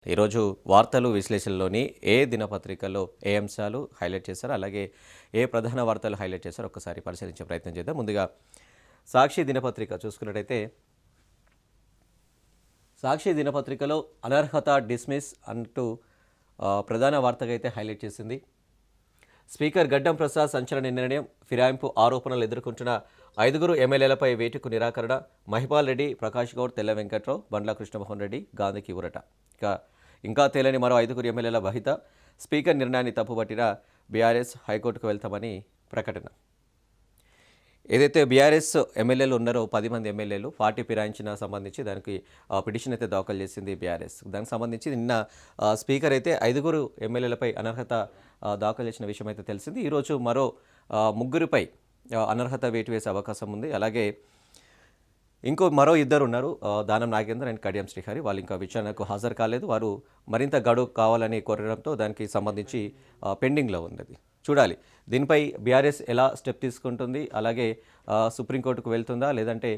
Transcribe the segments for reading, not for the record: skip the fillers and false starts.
ఈరోజు వార్తలు విశ్లేషణలోని ఏ దినపత్రికలో ఏ అంశాలు హైలైట్ చేశారో అలాగే ఏ ప్రధాన వార్తలు హైలైట్ చేశారో ఒక్కసారి పరిశీలించే ప్రయత్నం చేద్దాం. ముందుగా సాక్షి దినపత్రిక చూసుకున్నట్టయితే సాక్షి దినపత్రికలో అనర్హత డిస్మిస్ అంటూ ప్రధాన వార్తగా అయితే హైలైట్ చేసింది. స్పీకర్ గడ్డం ప్రసాద్ సంచలన నిర్ణయం, ఫిరాయింపు ఆరోపణలు ఎదుర్కొంటున్న 5 ఎమ్మెల్యేలపై వేటుకు నిరాకరణ, మహిపాల్ రెడ్డి, ప్రకాష్ గౌడ్, తెల్ల వెంకట్రావు, బండ్ల కృష్ణమోహన్ రెడ్డి, గాంధీకి ఊరట. ఇంకా తేలని మరో 5 ఎమ్మెల్యేల బహిత, స్పీకర్ నిర్ణయాన్ని తప్పుపట్టిన బీఆర్ఎస్ హైకోర్టుకు వెళ్తామని ప్రకటన. ఏదైతే బీఆర్ఎస్ ఎమ్మెల్యేలు ఉన్నారో 10 మంది ఎమ్మెల్యేలు పార్టీ ఫిరాయించిన సంబంధించి దానికి పిటిషన్ అయితే దాఖలు చేసింది బీఆర్ఎస్. దానికి సంబంధించి నిన్న స్పీకర్ అయితే 5 ఎమ్మెల్యేలపై అనర్హత దాఖలు చేసిన విషయం అయితే తెలిసింది. ఈరోజు మరో 3పై అనర్హత వేటు వేసే అవకాశం ఉంది. అలాగే మరో 2 ఉన్నారు, దానం నాగేందర్ అండ్ కడియం శ్రీహరి. వాళ్ళు ఇంకా విచారణకు హాజరు కాలేదు. వారు మరింత గడువు కావాలని కోరడంతో దానికి సంబంధించి పెండింగ్లో ఉన్నది. చూడాలి దీనిపై బీఆర్ఎస్ ఎలా స్టెప్ తీసుకుంటుంది, అలాగే సుప్రీంకోర్టుకు వెళ్తుందా లేదంటే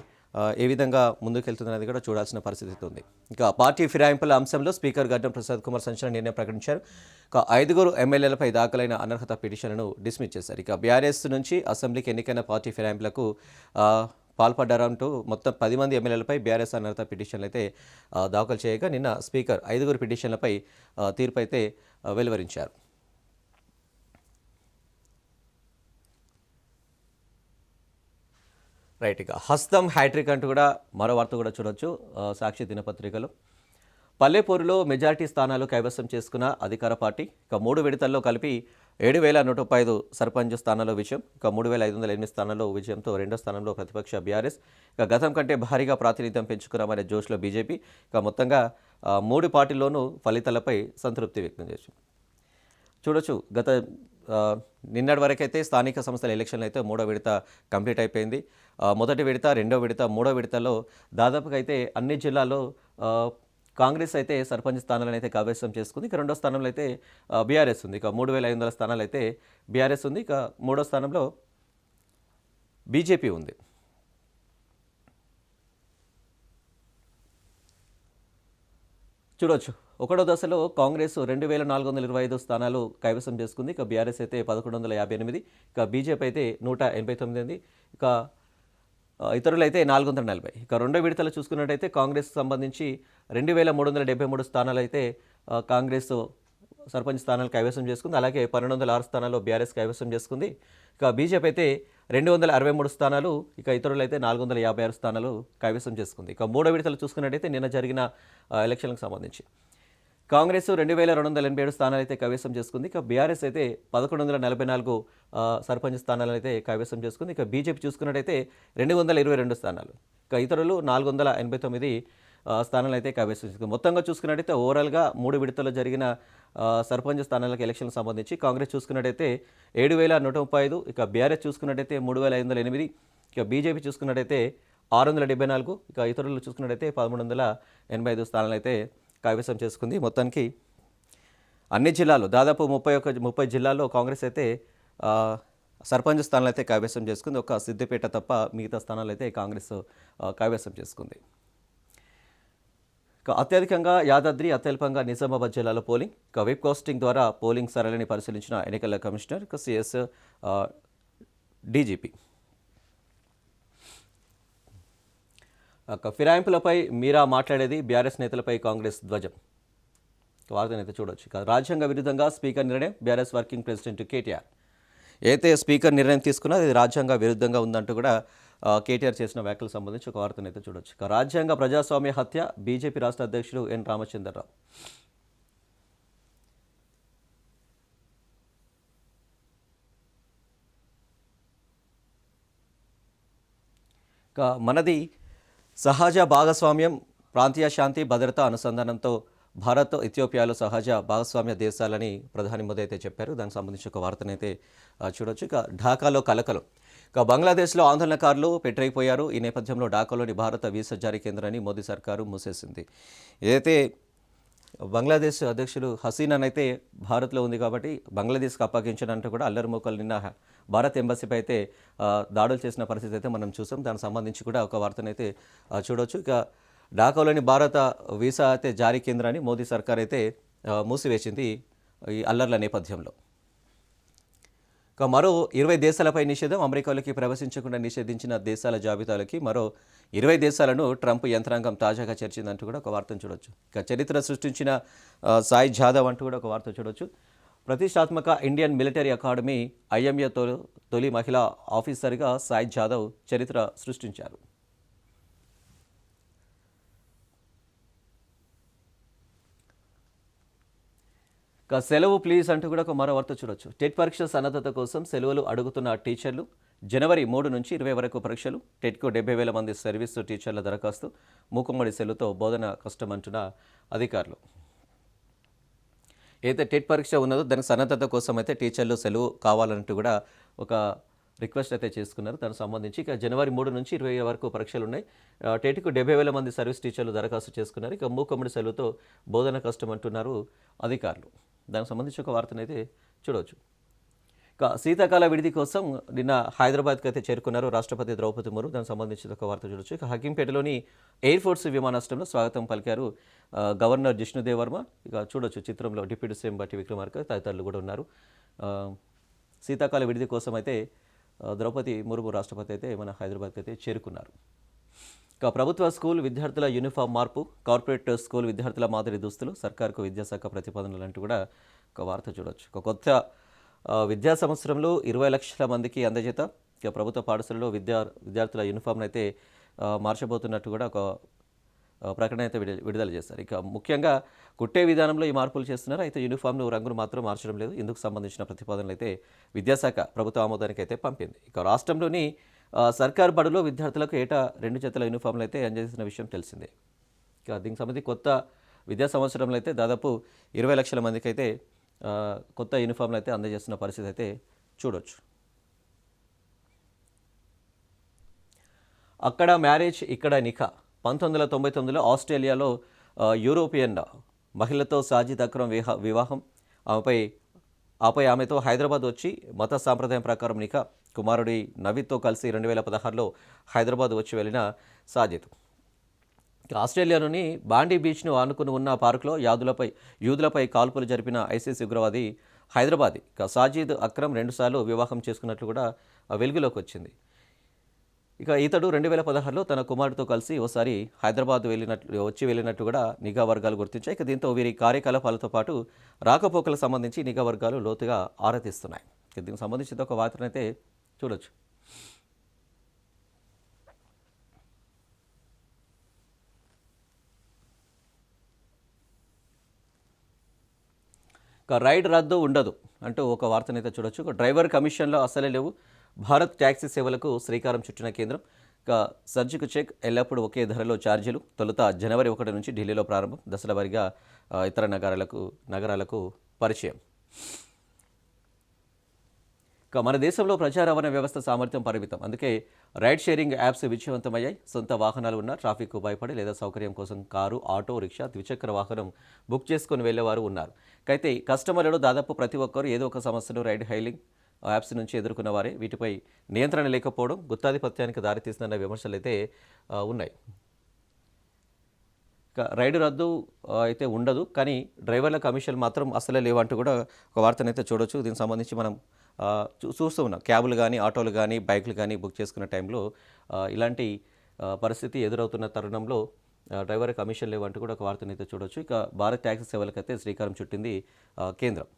ఏ విధంగా ముందుకెళ్తుంది అనేది కూడా చూడాల్సిన పరిస్థితి ఉంది. ఇంకా పార్టీ ఫిరాయింపుల అంశంలో స్పీకర్ గడ్డం ప్రసాద్ కుమార్ సంచలన నిర్ణయం ప్రకటించారు. 5 ఎమ్మెల్యేలపై దాఖలైన అనర్హత పిటిషన్ను డిస్మిస్ చేశారు. ఇక బీఆర్ఎస్ నుంచి అసెంబ్లీకి ఎన్నికైన పార్టీ ఫిరాయింపులకు పాల్పడ్డారంటూ మొత్తం 10 మంది ఎమ్మెల్యేలపై బీఆర్ఎస్ అనర్హత పిటిషన్లు అయితే దాఖలు చేయగా నిన్న స్పీకర్ 5 పిటిషన్లపై తీర్పు అయితే వెలువరించారు. రైట్, ఇక హస్తం హ్యాట్రిక్ అంటూ కూడా మరో వార్త కూడా చూడొచ్చు సాక్షి దినపత్రికలో. పల్లెపూరులో మెజారిటీ స్థానాలు కైవసం చేసుకున్న అధికార పార్టీ. ఇక 3 విడతల్లో కలిపి 7,135 సర్పంచ్ స్థానాల్లో విజయం. ఇక 3,508 స్థానాల్లో విజయంతో 2వ స్థానంలో ప్రతిపక్ష బీఆర్ఎస్. ఇక గతం కంటే భారీగా ప్రాతినిధ్యం పెంచుకున్నామనే జోష్లో బీజేపీ. ఇక మొత్తంగా 3 పార్టీల్లోనూ ఫలితాలపై సంతృప్తి వ్యక్తం చేశారు. చూడొచ్చు నిన్నటి వరకైతే స్థానిక సంస్థల ఎలక్షన్లు అయితే 3వ విడత కంప్లీట్ అయిపోయింది. మొదటి విడత, 2వ విడత, 3వ విడతలో దాదాపుగా అయితే అన్ని జిల్లాల్లో కాంగ్రెస్ అయితే సర్పంచ్ స్థానాలను అయితే కైవసం చేసుకుంది. ఇక 2వ స్థానంలో అయితే బీఆర్ఎస్ ఉంది. ఇక 3,500 స్థానాలు అయితే బీఆర్ఎస్ ఉంది. ఇక 3వ స్థానంలో బీజేపీ ఉంది. చూడొచ్చు 1వ దశలో కాంగ్రెస్ 2,425 స్థానాలు కైవసం చేసుకుంది. ఇక బీఆర్ఎస్ అయితే 1,158, ఇక బీజేపీ అయితే 189, ఇక ఇతరులు అయితే 440. ఇక 2వ విడతలు చూసుకున్నట్టయితే కాంగ్రెస్ సంబంధించి 2,373 స్థానాలు అయితే కాంగ్రెస్ సర్పంచ్ స్థానాలు కైవసం చేసుకుంది. అలాగే 1,206 స్థానాల్లో బీఆర్ఎస్ కైవసం చేసుకుంది. ఇక బీజేపీ అయితే 263 స్థానాలు, ఇక ఇతరులు అయితే 456 స్థానాలు కైవసం చేసుకుంది. ఇక 3వ విడతలు చూసుకున్నట్టయితే నిన్న జరిగిన ఎలక్షన్లకు సంబంధించి కాంగ్రెస్ 2,287 స్థానాలు అయితే కైవసం చేసుకుంది. ఇక బీఆర్ఎస్ అయితే 1,144 సర్పంచ్ స్థానాలను అయితే కైవసం చేసుకుంది. ఇక బీజేపీ చూసుకున్నట్టయితే 222 స్థానాలు, ఇక ఇతరులు 489 స్థానాలు అయితే కైవసం చేసుకుంది. మొత్తంగా చూసుకున్నట్టయితే ఓవరాల్గా 3 విడతల్లో జరిగిన సర్పంచ్ స్థానాలకు ఎలక్షన్లకు సంబంధించి కాంగ్రెస్ చూసుకున్నట్టయితే 7,135, ఇక బీఆర్ఎస్ చూసుకున్నట్టయితే 3,508, ఇక బీజేపీ చూసుకున్నట్టయితే 674, ఇక ఇతరులు చూసుకున్నట్టయితే 1,385 స్థానాలు అయితే కైవసం చేసుకుంది. మొత్తానికి అన్ని జిల్లాలు దాదాపు 30 జిల్లాల్లో కాంగ్రెస్ అయితే సర్పంచ్ స్థానాలు అయితే కైవసం చేసుకుంది. ఒక సిద్దిపేట తప్ప మిగతా స్థానాలు అయితే కాంగ్రెస్ కైవసం చేసుకుంది. అత్యధికంగా యాదాద్రి, అత్యల్పంగా నిజామాబాద్ జిల్లాలో పోలింగ్. ఇక వెబ్ కాస్టింగ్ ద్వారా పోలింగ్ సరళిని పరిశీలించిన ఎన్నికల కమిషనర్, ఇక సిఎస్ డీజీపీ. ఫిరాయింపులపై మీరా మాట్లాడేది, బీఆర్ఎస్ నేతలపై కాంగ్రెస్ ధ్వజం. వార్తనైతే చూడవచ్చు. ఇక రాజ్యాంగ విరుద్ధంగా స్పీకర్ నిర్ణయం, బీఆర్ఎస్ వర్కింగ్ ప్రెసిడెంట్ కేటీఆర్. అయితే స్పీకర్ నిర్ణయం తీసుకున్నా అది రాజ్యాంగ విరుద్ధంగా ఉందంటూ కూడా కేటీఆర్ చేసిన వ్యాఖ్యలకు సంబంధించి ఒక వార్తనైతే చూడవచ్చు. ఇక రాజ్యాంగ ప్రజాస్వామ్య హత్య, బీజేపీ రాష్ట్ర అధ్యక్షుడు ఎన్ రామచంద్రరావు. ఇక మనది సహజ భాగస్వామ్యం, ప్రాంతీయ శాంతి భద్రత అనుసంధానంతో భారత్, ఇథియోపియాలో సహజ భాగస్వామ్య దేశాలని ప్రధాని మోదీ అయితే చెప్పారు. దానికి సంబంధించి ఒక వార్తనైతే చూడొచ్చు. ఇక ఢాకాలో కలకలం. ఇక బంగ్లాదేశ్లో ఆందోళనకారులు పెట్టరైపోయారు. ఈ నేపథ్యంలో ఢాకాలోని భారత వీసా జారీ కేంద్రాన్ని మోదీ సర్కారు మూసేసింది. ఏదైతే బంగ్లాదేశ్ అధ్యక్షులు హసీనాన్ అయితే భారత్లో ఉంది కాబట్టి బంగ్లాదేశ్కి అప్పగించినంటూ కూడా అల్లరి మూకలు నిన్న భారత్ ఎంబసీపై అయితే దాడులు చేసిన పరిస్థితి అయితే మనం చూసాం. దానికి సంబంధించి కూడా ఒక వార్తనైతే చూడవచ్చు. ఇక ఢాకాలోని భారత వీసా అయితే జారీ కేంద్రాన్ని మోదీ సర్కార్ అయితే మూసివేసింది ఈ అల్లర్ల నేపథ్యంలో. ఇక మరో 20 దేశాలపై నిషేధం. అమెరికాలోకి ప్రవేశించకుండా నిషేధించిన దేశాల జాబితాలోకి మరో 20 దేశాలను ట్రంప్ యంత్రాంగం తాజాగా చేర్చిందంటూ కూడా ఒక వార్తను చూడొచ్చు. ఇక చరిత్ర సృష్టించిన సాయి జాదవ్ అంటూ కూడా ఒక వార్త చూడొచ్చు. ప్రతిష్టాత్మక ఇండియన్ మిలిటరీ అకాడమీ ఐఎంఏ తొలి మహిళా ఆఫీసర్గా సాయి జాదవ్ చరిత్ర సృష్టించారు. ఇక సెలవు ప్లీజ్ అంటూ కూడా ఒక మరో వార్త చూడొచ్చు. టెట్ పరీక్ష సన్నద్ధత కోసం సెలవులు అడుగుతున్న టీచర్లు. జనవరి 3 నుంచి 20 వరకు పరీక్షలు. టెట్కు 70,000 మంది సర్వీసు టీచర్ల దరఖాస్తు. మూకుమ్మడి సెలవుతో బోధన కష్టమంటున్న అధికారులు. ఏదైతే టెట్ పరీక్ష ఉన్నదో దానికి సన్నద్ధత కోసం అయితే టీచర్లు సెలవు కావాలంటూ కూడా ఒక రిక్వెస్ట్ అయితే చేసుకున్నారు. దానికి సంబంధించి ఇక జనవరి 3 నుంచి 20 వరకు పరీక్షలు ఉన్నాయి. టెట్కు 70,000 మంది సర్వీస్ టీచర్లు దరఖాస్తు చేసుకున్నారు. ఇక మూకుమ్మడి సెలవుతో బోధన కష్టం అంటున్నారు అధికారులు. దానికి సంబంధించి ఒక వార్తనైతే చూడవచ్చు. ఇక శీతాకాల విడిది కోసం నిన్న హైదరాబాద్కి అయితే చేరుకున్నారు రాష్ట్రపతి ద్రౌపది ముర్ము. దానికి సంబంధించిన ఒక వార్త చూడొచ్చు. ఇక హకీంపేటలోని ఎయిర్ ఫోర్స్ విమానాశ్రయంలో స్వాగతం పలికారు గవర్నర్ జిష్ణుదేవ్ వర్మ. ఇక చూడొచ్చు చిత్రంలో డిప్యూటీ సీఎం బట్టి విక్రమార్క తదితరులు కూడా ఉన్నారు. శీతాకాల విడిది కోసం అయితే ద్రౌపది ముర్ము రాష్ట్రపతి అయితే మన హైదరాబాద్కి అయితే చేరుకున్నారు. ఇక ప్రభుత్వ స్కూల్ విద్యార్థుల యూనిఫామ్ మార్పు. కార్పొరేట్ స్కూల్ విద్యార్థుల మాదిరి దుస్తులు. సర్కార్కు విద్యాశాఖ ప్రతిపాదనలు అంటూ కూడా ఒక వార్త చూడొచ్చు. ఒక కొత్త విద్యా సంవత్సరంలో 20 లక్షల మందికి అందజేత. ఇక ప్రభుత్వ పాఠశాలలో విద్యార్థుల యూనిఫామ్ను అయితే మార్చబోతున్నట్టు కూడా ఒక ప్రకటన అయితే విడుదల చేశారు. ఇక ముఖ్యంగా కుట్టే విధానంలో ఈ మార్పులు చేస్తున్నారు. అయితే యూనిఫామ్ను రంగును మాత్రం మార్చడం లేదు. ఇందుకు సంబంధించిన ప్రతిపాదనలు అయితే విద్యాశాఖ ప్రభుత్వ ఆమోదానికి అయితే పంపింది. ఇక రాష్ట్రంలోని సర్కారు బడులో విద్యార్థులకు ఏటా 2 జతల యూనిఫామ్లు అయితే అందజేసిన విషయం తెలిసిందే. ఇక దీనికి సంబంధించి కొత్త విద్యా సంవత్సరంలో అయితే దాదాపు 20 లక్షల మందికి అయితే కొత్త యూనిఫామ్లు అయితే అందజేస్తున్న పరిస్థితి అయితే చూడొచ్చు. అక్కడ మ్యారేజ్ ఇక్కడ నిఖా. 1999లో ఆస్ట్రేలియాలో యూరోపియన్ మహిళతో సాజిద్ అక్రమ్ వివాహం. ఆపై ఆమెతో హైదరాబాద్ వచ్చి మత సాంప్రదాయం ప్రకారం నిఖా. కుమారుడి నవీద్తో కలిసి 2016లో హైదరాబాద్ వచ్చి వెళ్ళిన సాజిద్. ఆస్ట్రేలియాలోని బాండీ బీచ్ను ఆనుకుని ఉన్న పార్కులో యూదులపై కాల్పులు జరిపిన ఐసిస్ ఉగ్రవాది హైదరాబాదీ సాజిద్ అక్రమ్ 2 సార్లు వివాహం చేసుకున్నట్లు కూడా వెలుగులోకి వచ్చింది. ఇక ఇతడు 2016లో తన కుమారుడితో కలిసి ఓసారి హైదరాబాద్ వెళ్ళినట్టు కూడా నిఘా వర్గాలు గుర్తించాయి. ఇక దీంతో వీరి కార్యకలాపాలతో పాటు రాకపోకలకు సంబంధించి నిఘా వర్గాలు లోతుగా ఆరా తీస్తున్నాయి. దీనికి సంబంధించిన ఒక వార్తను అయితే చూడొచ్చు. ఇక రైడ్ రద్దు ఉండదు అంటూ ఒక వార్తనైతే చూడొచ్చు. ఇక డ్రైవర్ కమిషన్లో అసలే లేవు. భారత్ ట్యాక్సీ సేవలకు శ్రీకారం చుట్టిన కేంద్రం. ఇక సర్జికు చెక్ ఎల్లప్పుడూ ఒకే ధరలో ఛార్జీలు. తొలుత జనవరి 1 నుంచి ఢిల్లీలో ప్రారంభం. దశల వారీగా ఇతర నగరాలకు పరిచయం. ఇక మన దేశంలో ప్రజా రవాణా వ్యవస్థ సామర్థ్యం పరిమితం. అందుకే రైడ్ షేరింగ్ యాప్స్ విజయవంతమయ్యాయి. సొంత వాహనాలు ఉన్న ట్రాఫిక్కు భయపడి లేదా సౌకర్యం కోసం కారు, ఆటో రిక్షా, ద్విచక్ర వాహనం బుక్ చేసుకుని వెళ్ళేవారు ఉన్నారు. అయితే కస్టమర్లలో దాదాపు ప్రతి ఒక్కరు ఏదో ఒక సమస్యను రైడ్ హైలింగ్ యాప్స్ నుంచి ఎదుర్కొన్న వారే. వీటిపై నియంత్రణ లేకపోవడం గుత్తాధిపత్యానికి దారితీస్తుందన్న విమర్శలు అయితే ఉన్నాయి. రైడ్ రద్దు అయితే ఉండదు, కానీ డ్రైవర్ల కమిషన్ మాత్రం అసలే లేవంటూ కూడా ఒక వార్తనైతే చూడొచ్చు. దీనికి సంబంధించి మనం చూస్తూ ఉన్నాం. క్యాబులు కానీ, ఆటోలు కానీ, బైకులు కానీ బుక్ చేసుకున్న టైంలో ఇలాంటి పరిస్థితి ఎదురవుతున్న తరుణంలో డ్రైవర్ కమిషన్ లేవంటూ కూడా ఒక వార్తనైతే చూడొచ్చు. ఇక భారత్ ట్యాక్సీ సేవలకైతే శ్రీకారం చుట్టింది కేంద్రం.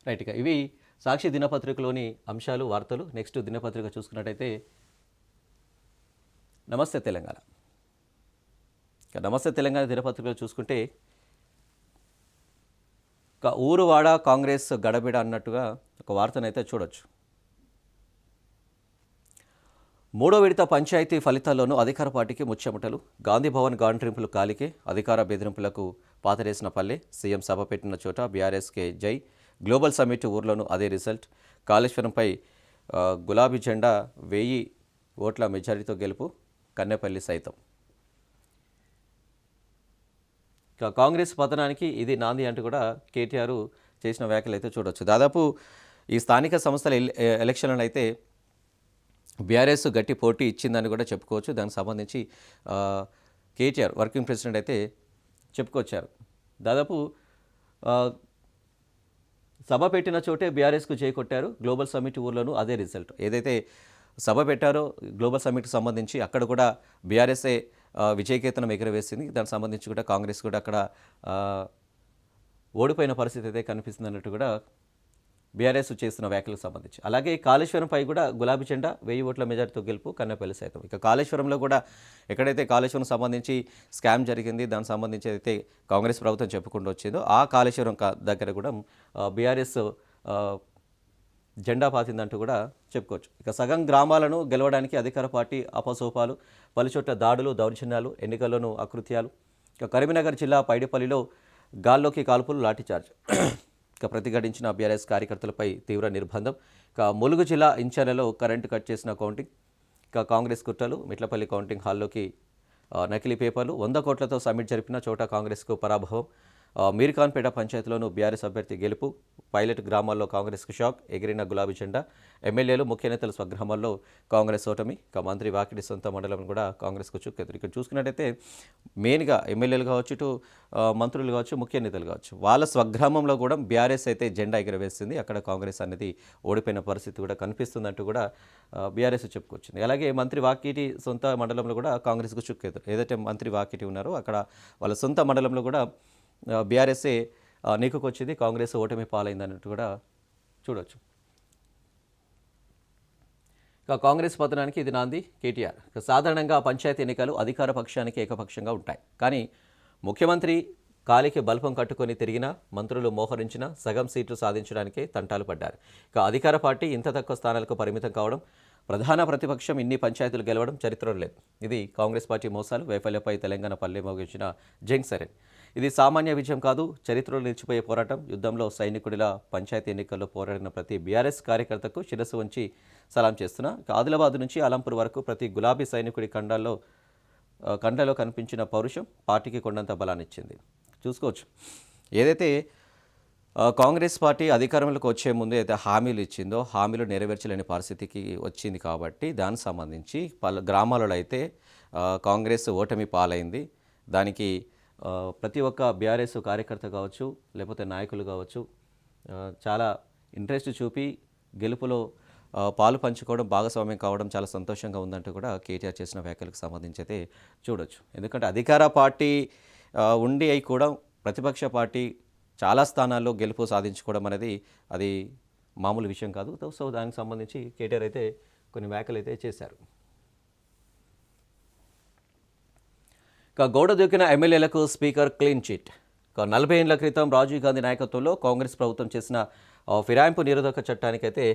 రైట్. ఇక ఇవి సాక్షి దినపత్రికలోని అంశాలు, వార్తలు. నెక్స్ట్ దినపత్రిక చూసుకున్నట్టయితే నమస్తే తెలంగాణ. ఇక నమస్తే తెలంగాణ దినపత్రికలు చూసుకుంటే ఇక ఊరువాడ కాంగ్రెస్ గడబిడ అన్నట్టుగా ఒక వార్తనైతే చూడొచ్చు. 3వ విడత పంచాయతీ ఫలితాల్లోనూ అధికార పార్టీకి ముచ్చెమటలు. గాంధీభవన్ గాండ్రింపులు కాలికే. అధికార బెదిరింపులకు పాతరేసిన పల్లె. సీఎం సభ పెట్టిన చోట బీఆర్ఎస్కే జై. గ్లోబల్ సమ్మిట్ ఊర్లోనూ అదే రిజల్ట్. కాళేశ్వరంపై గులాబీ జెండా 1000 ఓట్ల మెజారిటీతో గెలుపు. కన్నెపల్లి సైతం. కాంగ్రెస్ పతనానికి ఇది నాంది అంటూ కూడా కేటీఆర్ చేసిన వ్యాఖ్యలు అయితే చూడొచ్చు. దాదాపు ఈ స్థానిక సంస్థల ఎలక్షన్లను అయితే బీఆర్ఎస్ గట్టి పోటీ ఇచ్చిందని కూడా చెప్పుకోవచ్చు. దానికి సంబంధించి ఆ, కేటీఆర్ వర్కింగ్ ప్రెసిడెంట్ అయితే చెప్పుకొచ్చారు. దాదాపు ఆ, సభ పెట్టిన చోటే బీఆర్ఎస్కు చేకొట్టారు. గ్లోబల్ సమ్మిట్ ఊర్లోనూ అదే రిజల్ట్. ఏదైతే సభ పెట్టారో గ్లోబల్ సమ్మిట్కి సంబంధించి అక్కడ కూడా బీఆర్ఎస్ఏ విజయకేతనం ఎగురవేసింది. దానికి సంబంధించి కూడా కాంగ్రెస్ కూడా అక్కడ ఆ, ఓడిపోయిన పరిస్థితి అయితే కనిపిస్తుంది అన్నట్టు కూడా బీఆర్ఎస్ చేస్తున్న వ్యాఖ్యలకు సంబంధించి. అలాగే కాళేశ్వరంపై కూడా గులాబీ జెండా 1000 ఓట్ల మెజార్టీతో గెలుపు కన్నపల్లి సైతం. ఇక కాళేశ్వరంలో కూడా ఎక్కడైతే కాళేశ్వరం సంబంధించి స్కామ్ జరిగింది, దానికి సంబంధించి అయితే కాంగ్రెస్ ప్రభుత్వం చెప్పుకుంటూ వచ్చిందో ఆ కాళేశ్వరం దగ్గర కూడా బీఆర్ఎస్ జెండా పాతిందంటూ కూడా చెప్పుకోవచ్చు. ఇక సగం గ్రామాలను గెలవడానికి అధికార పార్టీ అపసోపాలు, పలుచోట్ల దాడులు, దౌర్జన్యాలు, ఎన్నికల్లోనూ అకృత్యాలు. ఇక కరీంనగర్ జిల్లా పైడిపల్లిలో గాల్లోకి కాల్పులు, లాఠీచార్జ్. ఇక ప్రతిఘటించిన బీఆర్ఎస్ కార్యకర్తలపై తీవ్ర నిర్బంధం. ఇక ములుగు జిల్లా ఇంచర్లలో కరెంటు కట్ చేసిన కౌంటింగ్. ఇక కాంగ్రెస్ కుట్రలు, మిట్లపల్లి కౌంటింగ్ హాల్లోకి నకిలీ పేపర్లు, 100 కోట్లతో సమ్మిట్ జరిపిన చోట కాంగ్రెస్కు పరాభవం. మీర్ఖాన్పేట పంచాయతీలోనూ బీఆర్ఎస్ అభ్యర్థి గెలుపు. పైలట్ గ్రామాల్లో కాంగ్రెస్కు షాక్, ఎగిరిన గులాబీ జెండా. ఎమ్మెల్యేలు, ముఖ్య నేతల స్వగ్రామాల్లో కాంగ్రెస్ ఓటమి. ఇక మంత్రి వాకిటి సొంత మండలం కూడా కాంగ్రెస్కు చుక్కెదురు. ఇక్కడ చూసుకున్నట్టయితే మెయిన్గా ఎమ్మెల్యేలు కావచ్చు, ఇటు మంత్రులు కావచ్చు, ముఖ్య నేతలు కావచ్చు, వాళ్ళ స్వగ్రామంలో కూడా బీఆర్ఎస్ అయితే జెండా ఎగురవేసింది. అక్కడ కాంగ్రెస్ అనేది ఓడిపోయిన పరిస్థితి కూడా కనిపిస్తుందంటూ కూడా బీఆర్ఎస్ చెప్పుకొచ్చింది. అలాగే మంత్రి వాకిటి సొంత మండలంలో కూడా కాంగ్రెస్కు చుక్కెదురు. ఏదైతే మంత్రి వాకిటి ఉన్నారో అక్కడ వాళ్ళ సొంత మండలంలో కూడా బీఆర్ఎస్ఏ నీకుకొచ్చింది, కాంగ్రెస్ ఓటమి పాలైందన్నట్టు కూడా చూడవచ్చు. ఇక కాంగ్రెస్ పతనానికి ఇది నాంది కేటీఆర్. సాధారణంగా పంచాయతీ ఎన్నికలు అధికార పక్షానికి ఏకపక్షంగా ఉంటాయి. కానీ ముఖ్యమంత్రి కాలికి బల్పం కట్టుకొని తిరిగినా, మంత్రులు మోహరించినా సగం సీట్లు సాధించడానికే తంటాలు పడ్డారు. ఇక అధికార పార్టీ ఇంత తక్కువ స్థానాలకు పరిమితం కావడం, ప్రధాన ప్రతిపక్షం ఇన్ని పంచాయతీలు గెలవడం చరిత్రలో లేదు. ఇది కాంగ్రెస్ పార్టీ మోసాలు, వైఫల్యపై తెలంగాణ పల్లె మోగించిన జంగ్ సరెన్. ఇది సామాన్య విజయం కాదు, చరిత్రలో నిలిచిపోయే పోరాటం. యుద్ధంలో సైనికుడిలా పంచాయతీ ఎన్నికల్లో పోరాడిన ప్రతి బీఆర్ఎస్ కార్యకర్తకు శిరస్సు వంచి సలాం చేస్తున్నా. ఆదిలాబాద్ నుంచి అలంపూర్ వరకు ప్రతి గులాబీ సైనికుడి కండలో కనిపించిన పౌరుషం పార్టీకి కొండంత బలాన్నిచ్చింది. చూసుకోవచ్చు, ఏదైతే కాంగ్రెస్ పార్టీ అధికారంలోకి వచ్చే ముందు అయితే హామీలు ఇచ్చిందో హామీలు నెరవేర్చలేని పరిస్థితికి వచ్చింది. కాబట్టి దానికి సంబంధించి పలు గ్రామాలలో అయితే కాంగ్రెస్ ఓటమి పాలైంది. దానికి ప్రతి ఒక్క బీఆర్ఎస్ కార్యకర్త కావచ్చు, లేకపోతే నాయకులు కావచ్చు, చాలా ఇంట్రెస్ట్ చూపి గెలుపులో పాలు పంచుకోవడం, భాగస్వామ్యం కావడం చాలా సంతోషంగా ఉందంటూ కూడా కేటీఆర్ చేసిన వ్యాఖ్యలకు సంబంధించి అయితే చూడొచ్చు. ఎందుకంటే అధికార పార్టీ ఉండి అయి కూడా ప్రతిపక్ష పార్టీ చాలా స్థానాల్లో గెలుపు సాధించుకోవడం అనేది అది మామూలు విషయం కాదు. సో దానికి సంబంధించి కేటీఆర్ అయితే కొన్ని వ్యాఖ్యలు అయితే చేశారు. ఇక గోడ దూకిన ఎమ్మెల్యేలకు స్పీకర్ క్లీన్ చిట్. ఇక 40 ఏళ్ల క్రితం రాజీవ్ గాంధీ నాయకత్వంలో కాంగ్రెస్ ప్రభుత్వం చేసిన ఫిరాయింపు నిరోధక చట్టానికైతే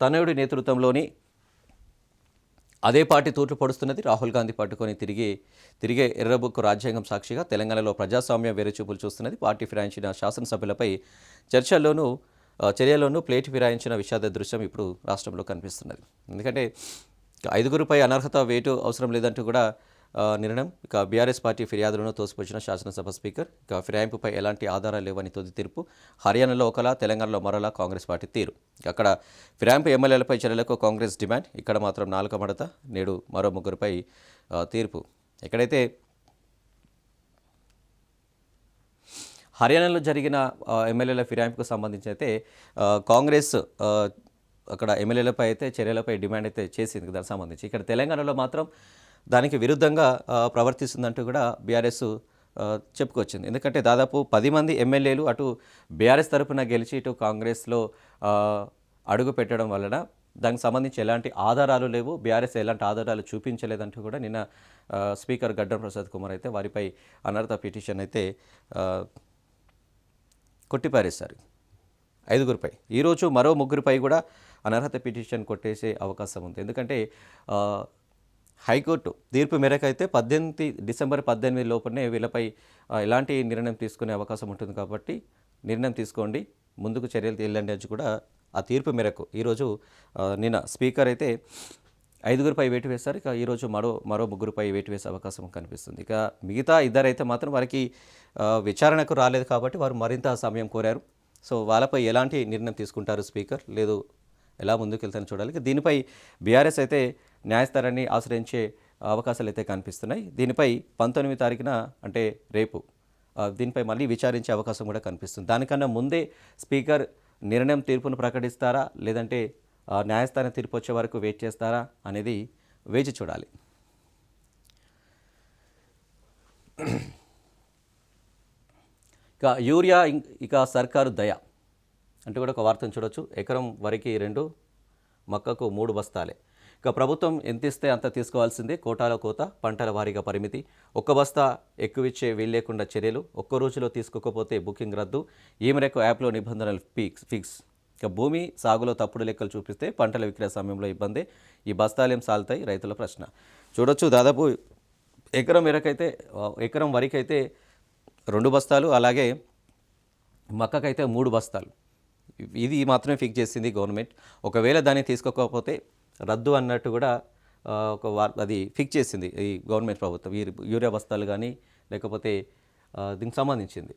తనయుడి నేతృత్వంలోని అదే పార్టీ తూట్లు పొడుస్తున్నది. రాహుల్ గాంధీ పట్టుకొని తిరిగే ఎర్రబుక్కు రాజ్యాంగం సాక్షిగా తెలంగాణలో ప్రజాస్వామ్య వేరుచూపులు చూస్తున్నది. పార్టీ ఫిరాయించిన శాసనసభ్యులపై చర్యల్లోనూ ప్లేట్ ఫిరాయించిన విషాద దృశ్యం ఇప్పుడు రాష్ట్రంలో కనిపిస్తున్నది. ఎందుకంటే 5గురిపై అనర్హత వేటు అవసరం లేదంటూ కూడా నిర్ణయం. ఇక బీఆర్ఎస్ పార్టీ ఫిర్యాదులను తోసిపుచ్చిన శాసనసభ స్పీకర్. ఇక ఫిరాయింపుపై ఎలాంటి ఆధారాలు లేవని తుది తీర్పు. హర్యానాలో ఒకలా, తెలంగాణలో మరోలా కాంగ్రెస్ పార్టీ తీరు. అక్కడ ఫిరాయింపు ఎమ్మెల్యేలపై చర్యలకు కాంగ్రెస్ డిమాండ్. ఇక్కడ మాత్రం నాలుక మడత. నేడు మరో 3పై తీర్పు. ఎక్కడైతే హర్యానాలో జరిగిన ఎమ్మెల్యేల ఫిరాయింపుకు సంబంధించి అయితే కాంగ్రెస్ అక్కడ ఎమ్మెల్యేలపై అయితే చర్యలపై డిమాండ్ అయితే చేసింది దానికి సంబంధించి. ఇక్కడ తెలంగాణలో మాత్రం దానికి విరుద్ధంగా ప్రవర్తిస్తుందంటూ కూడా బీఆర్ఎస్ చెప్పుకొచ్చింది. ఎందుకంటే దాదాపు 10 మంది ఎమ్మెల్యేలు అటు బీఆర్ఎస్ తరఫున గెలిచి ఇటు కాంగ్రెస్లో అడుగు పెట్టడం వలన దానికి సంబంధించి ఎలాంటి ఆధారాలు లేవు, బీఆర్ఎస్ ఎలాంటి ఆధారాలు చూపించలేదంటూ కూడా నిన్న స్పీకర్ గడ్డం ప్రసాద్ కుమార్ అయితే వారిపై అనర్హత పిటిషన్ అయితే కొట్టిపారేశారు 5గురిపై. ఈరోజు మరో 3పై కూడా అనర్హత పిటిషన్ కొట్టేసే అవకాశం ఉంది. ఎందుకంటే హైకోర్టు తీర్పు మేరకు అయితే డిసెంబర్ 18 లోపలనే వీళ్ళపై ఎలాంటి నిర్ణయం తీసుకునే అవకాశం ఉంటుంది. కాబట్టి నిర్ణయం తీసుకోండి, ముందుకు చర్యలు వెళ్ళండి అని కూడా ఆ తీర్పు మేరకు ఈరోజు నిన్న స్పీకర్ అయితే 5గురిపై వేటు వేశారు. ఇక ఈరోజు మరో 3పై వేటు వేసే అవకాశం కనిపిస్తుంది. ఇక మిగతా ఇద్దరైతే మాత్రం వారికి విచారణకు రాలేదు కాబట్టి వారు మరింత సమయం కోరారు. సో వాళ్ళపై ఎలాంటి నిర్ణయం తీసుకుంటారు స్పీకర్, లేదు ఎలా ముందుకు వెళ్తారని చూడాలి. దీనిపై బీఆర్ఎస్ అయితే న్యాయస్థానాన్ని ఆశ్రయించే అవకాశాలు అయితే కనిపిస్తున్నాయి. దీనిపై 19 తారీఖున అంటే రేపు దీనిపై మళ్ళీ విచారించే అవకాశం కూడా కనిపిస్తుంది. దానికన్నా ముందే స్పీకర్ నిర్ణయం తీర్పును ప్రకటిస్తారా, లేదంటే న్యాయస్థానం తీర్పు వచ్చే వరకు వెయిట్ చేస్తారా అనేది వేచి చూడాలి. ఇక యూరియా ఇక సర్కారు దయ అంటూ కూడా ఒక వార్తను చూడొచ్చు. ఎకరం వరికి 2, మక్కకు 3 బస్తాలే. ఇక ప్రభుత్వం ఎంత ఇస్తే అంత తీసుకోవాల్సిందే, కోటాలో కోత, పంటల వారీగా పరిమితి, ఒక్క బస్తా ఎక్కువిచ్చే వీల్లేకుండా చర్యలు, ఒక్క రోజులో తీసుకోకపోతే బుకింగ్ రద్దు, ఈ మేరకు యాప్లో నిబంధనలు ఫిక్స్. ఇక భూమి సాగులో తప్పుడు లెక్కలు చూపిస్తే పంటల విక్రయ సమయంలో ఇబ్బంది, ఈ బస్తాలేం సాల్తాయి రైతుల ప్రశ్న. చూడొచ్చు, దాదాపు ఎకరం వరకైతే 2 బస్తాలు, అలాగే మక్కకైతే 3 బస్తాలు. ఇది మాత్రమే ఫిక్స్ చేసింది గవర్నమెంట్. ఒకవేళ దాన్ని తీసుకోకపోతే రద్దు అన్నట్టు కూడా అది ఫిక్స్ చేసింది ఈ గవర్నమెంట్ ప్రభుత్వం. ఈ యూరియా బస్తాలు కానీ లేకపోతే దీనికి సంబంధించింది.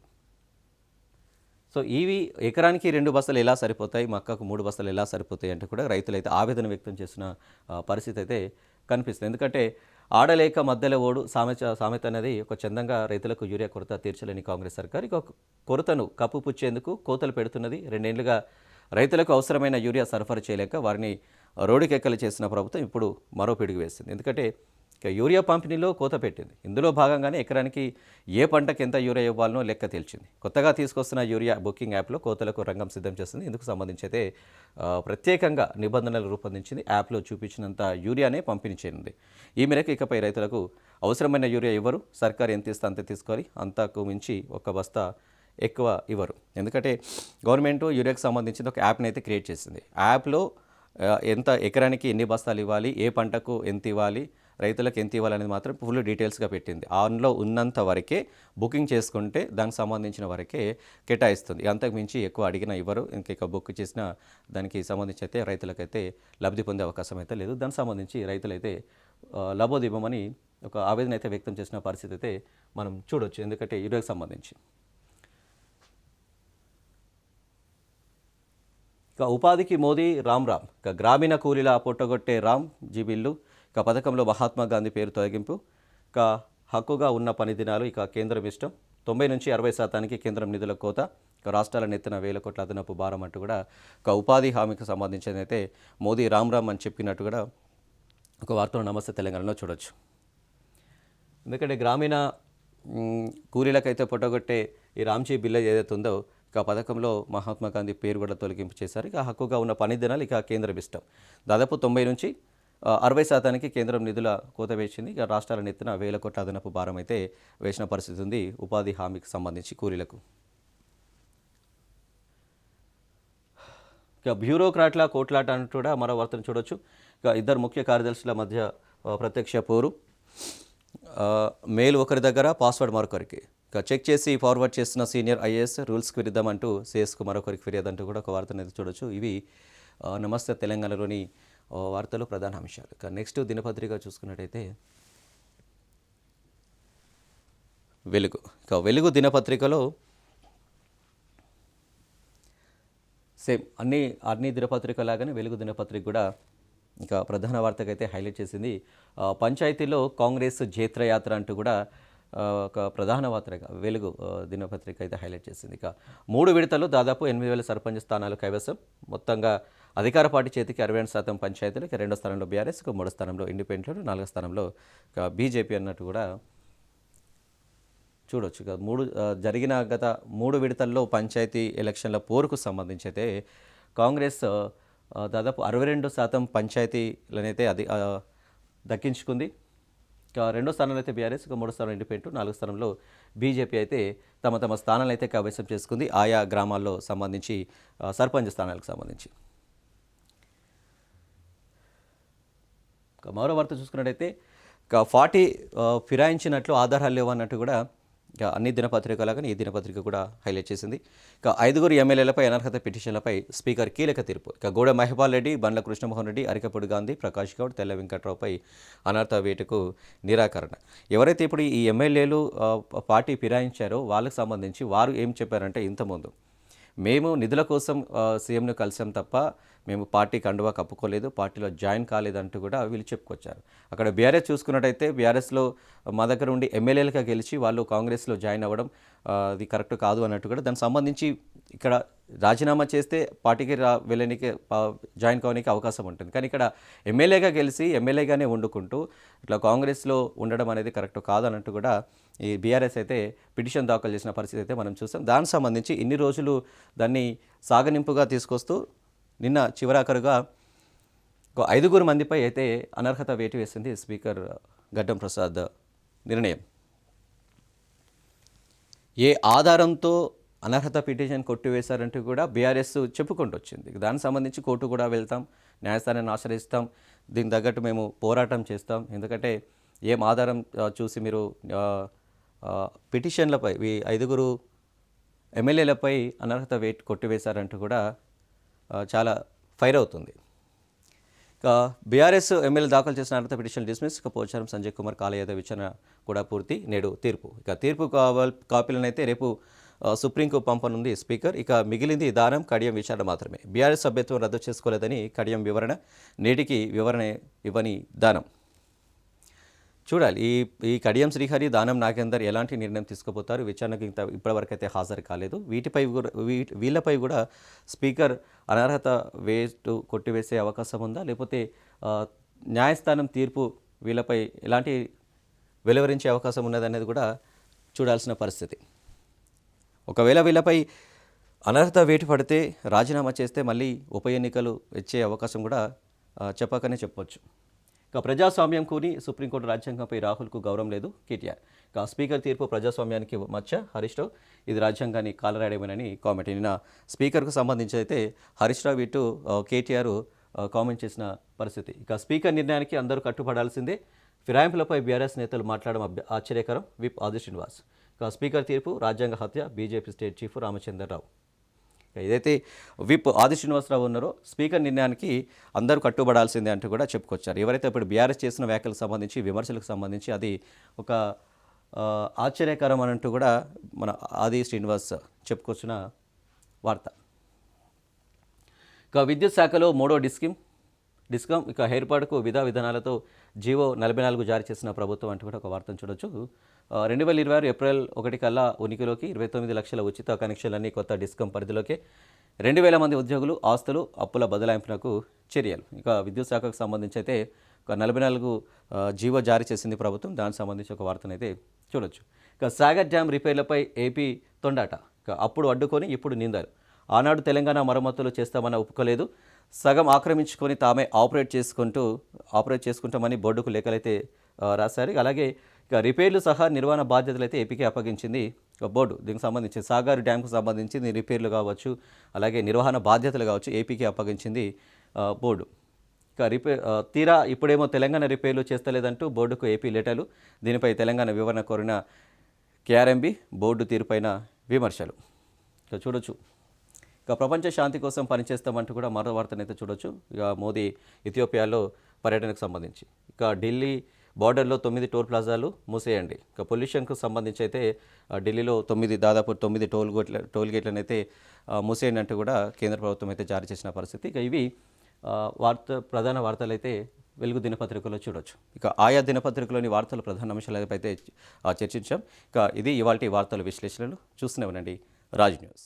సో ఇవి ఎకరానికి 2 బస్తాలు ఎలా సరిపోతాయి, మక్కకు 3 బస్తాలు ఎలా సరిపోతాయి అంటే కూడా రైతులైతే ఆవేదన వ్యక్తం చేసిన పరిస్థితి అయితే కనిపిస్తుంది. ఎందుకంటే ఆడలేక మధ్యలో ఓడు సామెత అనేది ఒక చందంగా రైతులకు యూరియా కొరత తీర్చలేని కాంగ్రెస్ సర్కార్ ఇక కొరతను కప్పుపుచ్చేందుకు కోతలు పెడుతున్నది. 2 ఏళ్లుగా రైతులకు అవసరమైన యూరియా సరఫరా చేయలేక వారిని రోడ్డుకెక్కలు చేసిన ప్రభుత్వం ఇప్పుడు మరో పిడుగు వేసింది. ఎందుకంటే ఇక యూరియా పంపిణీలో కోత పెట్టింది. ఇందులో భాగంగానే ఎకరానికి ఏ పంటకు ఎంత యూరియా ఇవ్వాలనో లెక్క తేల్చింది. కొత్తగా తీసుకొస్తున్న యూరియా బుకింగ్ యాప్లో కోతలకు రంగం సిద్ధం చేస్తుంది. ఇందుకు సంబంధించి అయితే ప్రత్యేకంగా నిబంధనలు రూపొందించింది. యాప్లో చూపించినంత యూరియానే పంపిణీ చేయనుంది. ఈ మేరకు ఇకపై రైతులకు అవసరమైన యూరియా ఇవ్వరు. సర్కారు ఎంత ఇస్తే అంత తీసుకోవాలి, అంతకు మించి ఒక బస్తా ఎక్కువ ఇవ్వరు. ఎందుకంటే గవర్నమెంట్ యూరియాకి సంబంధించిన ఒక యాప్ని అయితే క్రియేట్ చేసింది. యాప్లో ఎంత ఎకరానికి ఎన్ని బస్తాలు ఇవ్వాలి, ఏ పంటకు ఎంత ఇవ్వాలి, రైతులకు ఎంత ఇవ్వాలనేది మాత్రం ఫుల్ డీటెయిల్స్గా పెట్టింది. ఆన్లో ఉన్నంత వరకే బుకింగ్ చేసుకుంటే దానికి సంబంధించిన వరకే కేటాయిస్తుంది. అంతకు మించి ఎక్కువ అడిగినా ఇవ్వరు. ఇంకా బుక్ చేసిన దానికి సంబంధించి అయితే రైతులకైతే లబ్ధి పొందే అవకాశం అయితే లేదు. దానికి సంబంధించి రైతులైతే లబోదివ్వమని ఒక ఆవేదన అయితే వ్యక్తం చేసిన పరిస్థితి అయితే మనం చూడొచ్చు. ఎందుకంటే యూరియాకి సంబంధించి ఇక ఉపాధికి మోదీ రామ్. ఇక గ్రామీణ కూలీల పొట్టగొట్టే రామ్ జీ బిల్లు. ఇక పథకంలో మహాత్మా గాంధీ పేరు తొలగింపు. ఇక హక్కుగా ఉన్న పని దినాలు ఇక కేంద్రం ఇష్టం. 90 నుంచి 60% కేంద్రం నిధుల కోత. ఇక రాష్ట్రాల నెత్తిన 1000 కోట్ల అదనపు భారం అంటూ కూడా ఇక ఉపాధి హామీకి సంబంధించిన అయితే మోదీ రామ్ అని చెప్పినట్టు కూడా ఒక వార్తను నమస్తే తెలంగాణలో చూడొచ్చు. ఎందుకంటే గ్రామీణ కూలీలకైతే పొట్టగొట్టే ఈ రామ్జీ బిల్లు ఏదైతే ఉందో ఇక పథకంలో మహాత్మా గాంధీ పేరు కూడా తొలగింపు చేశారు. ఇక హక్కుగా ఉన్న పని దినాలు ఇక కేంద్రం ఇష్టం. దాదాపు 90 నుంచి 60% కేంద్రం నిధుల కోత వేసింది. ఇక రాష్ట్రాల నెత్తిన 1000 కోట్ల అదనపు భారం అయితే వేసిన పరిస్థితి ఉంది ఉపాధి హామీకి సంబంధించి కూలీలకు. ఇక బ్యూరోక్రాట్ల కోట్లాట అంటూ కూడా మరో వార్తను చూడొచ్చు. ఇక ఇద్దరు ముఖ్య కార్యదర్శుల మధ్య ప్రత్యక్ష పోరు. మెయిల్ ఒకరి దగ్గర, పాస్వర్డ్ మరొకరికి. ఇక చెక్ చేసి ఫార్వర్డ్ చేస్తున్న సీనియర్ ఐఏఎస్, రూల్స్కి విరుద్ధం అంటూ సిఎస్కు మరొకరికి ఫిర్యాదు అంటూ కూడా ఒక వార్తను అయితే చూడొచ్చు. ఇవి నమస్తే తెలంగాణలోని వార్తలు ప్రధాన అంశాలు. ఇక నెక్స్ట్ దినపత్రిక చూసుకున్నట్టయితే వెలుగు. ఇక వెలుగు దినపత్రికలో సేమ్ అన్ని దినపత్రికలాగానే వెలుగు దినపత్రిక కూడా ఇంకా ప్రధాన వార్తగా అయితే హైలైట్ చేసింది. పంచాయతీలో కాంగ్రెస్ జైత్రయాత్ర అంటూ కూడా ఒక ప్రధాన వార్తగా వెలుగు దినపత్రిక అయితే హైలైట్ చేసింది. ఇక 3 విడతల్లో దాదాపు 8,000 సర్పంచ్ స్థానాలు కైవసం. మొత్తంగా అధికార పార్టీ చేతికి 62% పంచాయతీలు. ఇక 2వ స్థానంలో బీఆర్ఎస్, 3వ స్థానంలో ఇండిపెండెంట్లు, 4వ స్థానంలో ఇక బీజేపీ అన్నట్టు కూడా చూడొచ్చు. ఇక జరిగిన గత 3 విడతల్లో పంచాయతీ ఎలక్షన్ల పోరుకు సంబంధించి అయితే కాంగ్రెస్ దాదాపు 62% పంచాయతీలనైతే దక్కించుకుంది. ఇక 2వ స్థానంలో అయితే బీఆర్ఎస్, 3వ స్థానంలో ఇండిపెండెంట్, 4వ స్థానంలో బీజేపీ అయితే తమ స్థానాలను అయితే కైవసం చేసుకుంది ఆయా గ్రామాల్లో సంబంధించి సర్పంచ్ స్థానాలకు సంబంధించి. ఇక మరో వార్త చూసుకున్నట్టయితే ఇక 40 ఫిరాయించినట్లు ఆధారాలు లేవన్నట్టు కూడా ఇక అన్ని దినపత్రికలాగానే ఈ దినపత్రిక కూడా హైలైట్ చేసింది. ఇక 5 ఎమ్మెల్యేలపై అనర్హత పిటిషన్లపై స్పీకర్ కీలక తీర్పు. ఇక గూడ మహిపాల్ రెడ్డి, బండ్ల కృష్ణమోహన్ రెడ్డి, అరికపూడి గాంధీ, ప్రకాష్ గౌడ్, తెల్ల వెంకట్రావుపై అనర్హత వేటుకు నిరాకరణ. ఎవరైతే ఇప్పుడు ఈ ఎమ్మెల్యేలు పార్టీ ఫిరాయించారో వాళ్ళకి సంబంధించి వారు ఏం చెప్పారంటే, ఇంతకుముందు మేము నిధుల కోసం సీఎంను కలిసాం తప్ప మేము పార్టీ కండువా కప్పుకోలేదు, పార్టీలో జాయిన్ కాలేదంటూ కూడా వీళ్ళు చెప్పుకొచ్చారు. అక్కడ బీఆర్ఎస్ చూసుకున్నట్టయితే బీఆర్ఎస్లో మా దగ్గర ఉండి ఎమ్మెల్యేలుగా గెలిచి వాళ్ళు కాంగ్రెస్లో జాయిన్ అవ్వడం అది కరెక్ట్ కాదు అన్నట్టు కూడా దానికి సంబంధించి ఇక్కడ రాజీనామా చేస్తే పార్టీకి వెళ్ళడానికి జాయిన్ కావడానికి అవకాశం ఉంటుంది. కానీ ఇక్కడ ఎమ్మెల్యేగా గెలిచి ఎమ్మెల్యేగానే వండుకుంటూ ఇట్లా కాంగ్రెస్లో ఉండడం అనేది కరెక్ట్ కాదన్నట్టు కూడా ఈ బీఆర్ఎస్ అయితే పిటిషన్ దాఖలు చేసిన పరిస్థితి అయితే మనం చూస్తాం. దానికి సంబంధించి ఇన్ని రోజులు దాన్ని సాగనింపుగా తీసుకొస్తూ నిన్న చివరాఖరుగా ఒక 5 మందిపై అయితే అనర్హత వేటు వేసింది స్పీకర్ గడ్డం ప్రసాద్ నిర్ణయం. ఏ ఆధారంతో అనర్హత పిటిషన్ కొట్టివేశారంటూ కూడా బీఆర్ఎస్ చెప్పుకుంటూ వచ్చింది. దానికి సంబంధించి కోర్టు కూడా వెళ్తాం, న్యాయస్థానాన్ని ఆశ్రయిస్తాం, దీనికి తగ్గట్టు మేము పోరాటం చేస్తాం. ఎందుకంటే ఏం ఆధారం చూసి మీరు పిటిషన్లపై ఈ 5 ఎమ్మెల్యేలపై అనర్హత వేటు కొట్టివేశారంటూ కూడా చాలా ఫైర్ అవుతుంది. ఇక బీఆర్ఎస్ ఎమ్మెల్యే దాఖలు చేసిన అనర్హత పిటిషన్ డిస్మిస్. ఇక పోచారం సంజయ్ కుమార్ కాలయాదవ్ విచారణ కూడా పూర్తి. నేడు తీర్పు. ఇక తీర్పు కాపీలను అయితే రేపు సుప్రీంకు పంపనుంది స్పీకర్. ఇక మిగిలింది దానం, కడియం విచారణ మాత్రమే. బీఆర్ఎస్ సభ్యత్వం రద్దు చేసుకోలేదని కడియం వివరణ. నేటికి వివరణ ఇవ్వని దానం. చూడాలి ఈ కడియం శ్రీహరి, దానం నాగేందర్ ఎలాంటి నిర్ణయం తీసుకుపోతారు. విచారణకు ఇప్పటివరకు అయితే హాజరు కాలేదు. వీళ్ళపై కూడా స్పీకర్ అనర్హత వేటు కొట్టివేసే అవకాశం ఉందా, లేకపోతే న్యాయస్థానం తీర్పు వీళ్ళపై ఎలాంటి వెలువరించే అవకాశం ఉన్నదనేది కూడా చూడాల్సిన పరిస్థితి. ఒకవేళ వీళ్ళపై అనర్హత వేటు పడితే రాజీనామా చేస్తే మళ్ళీ ఉప ఎన్నికలు వచ్చే అవకాశం కూడా చెప్పకనే చెప్పవచ్చు. ఇక ప్రజాస్వామ్యం కూని సుప్రీంకోర్టు రాజ్యాంగంపై రాహుల్కు గౌరవం లేదు కేటీఆర్. ఇక స్పీకర్ తీర్పు ప్రజాస్వామ్యానికి మచ్చ హరీష్ రావు, ఇది రాజ్యాంగాన్ని కాలరాయడమేనని కామెంట్. నిన్న స్పీకర్కు సంబంధించి అయితే హరీష్ రావు ఇటు కేటీఆర్ కామెంట్ చేసిన పరిస్థితి. ఇక స్పీకర్ నిర్ణయానికి అందరూ కట్టుబడాల్సిందే, ఫిరాయింపులపై బీఆర్ఎస్ నేతలు మాట్లాడడం ఆశ్చర్యకరం. విప్ ఆది శ్రీనివాస్. ఇక స్పీకర్ తీర్పు రాజ్యాంగ హత్య, బీజేపీ స్టేట్ చీఫ్ రామచంద్రరావు. ఏదైతే విప్ ఆది శ్రీనివాసరావు ఉన్నారో స్పీకర్ నిర్ణయానికి అందరూ కట్టుబడాల్సిందే అంటూ కూడా చెప్పుకొచ్చారు. ఎవరైతే ఇప్పుడు బీఆర్ఎస్ చేసిన వ్యాఖ్యలకు సంబంధించి, విమర్శలకు సంబంధించి అది ఒక ఆశ్చర్యకరం అని అంటూ కూడా మన ఆది శ్రీనివాస్ చెప్పుకొచ్చిన వార్త. ఇక విద్యుత్ శాఖలో 3వ డిస్కమ్ ఇక ఏర్పాటుకు విధానాలతో జీవో 44 జారీ చేసిన ప్రభుత్వం అంటూ కూడా ఒక వార్తను చూడొచ్చు. 2026 ఏప్రిల్ 1 కల్లా ఉనికిలోకి 29 లక్షల ఉచిత కనెక్షన్లన్నీ కొత్త డిస్కమ్ పరిధిలోకి. 2000 మంది ఉద్యోగులు, ఆస్తులు, అప్పుల బదలాయింపునకు చర్యలు. ఇక విద్యుత్ శాఖకు సంబంధించి అయితే ఒక 44 జీవో జారీ చేసింది ప్రభుత్వం. దానికి సంబంధించి ఒక వార్తను అయితే చూడొచ్చు. ఇక సాగర్ డ్యామ్ రిపేర్లపై ఏపీ తొండాట. ఇక అప్పుడు అడ్డుకొని ఇప్పుడు నిందారు. ఆనాడు తెలంగాణ మరమ్మతులు చేస్తామని ఒప్పుకోలేదు, సగం ఆక్రమించుకొని తామే ఆపరేట్ చేసుకుంటామని బోర్డుకు లేఖలైతే రాశారు. అలాగే ఇక రిపేర్లు సహా నిర్వహణ బాధ్యతలు అయితే ఏపీకి అప్పగించింది బోర్డు. దీనికి సంబంధించి సాగర్ డ్యామ్కు సంబంధించి రిపేర్లు కావచ్చు, అలాగే నిర్వహణ బాధ్యతలు కావచ్చు ఏపీకి అప్పగించింది బోర్డు. ఇక తీరా ఇప్పుడేమో తెలంగాణ రిపేర్లు చేస్తలేదంటూ బోర్డుకు ఏపీ లెటర్లు. దీనిపై తెలంగాణ వివరణ కోరిన కేఆర్ఎంబీ బోర్డు తీరుపైన విమర్శలు. ఇక చూడొచ్చు. ఇక ప్రపంచ శాంతి కోసం పనిచేస్తామంటూ కూడా మరో వార్తనైతే చూడొచ్చు. ఇక మోదీ ఇథియోపియాలో పర్యటనకు సంబంధించి. ఇక ఢిల్లీ బార్డర్లో 9 టోల్ ప్లాజాలు మూసేయండి. ఇక పొల్యూషన్కు సంబంధించి అయితే ఢిల్లీలో దాదాపు 9 టోల్ గేట్లను అయితే మూసేయండి అంటూ కూడా కేంద్ర ప్రభుత్వం అయితే జారీ చేసిన పరిస్థితి. ఇక ఇవి ప్రధాన వార్తలు అయితే వెలుగు దినపత్రికలో చూడొచ్చు. ఇక ఆయా దినపత్రికలోని వార్తలు ప్రధాన అంశాలపై అయితే చర్చించాం. ఇక ఇది ఇవాల్టి వార్తల విశ్లేషణలు. చూస్తూనే ఉండండి రాజ్ న్యూస్.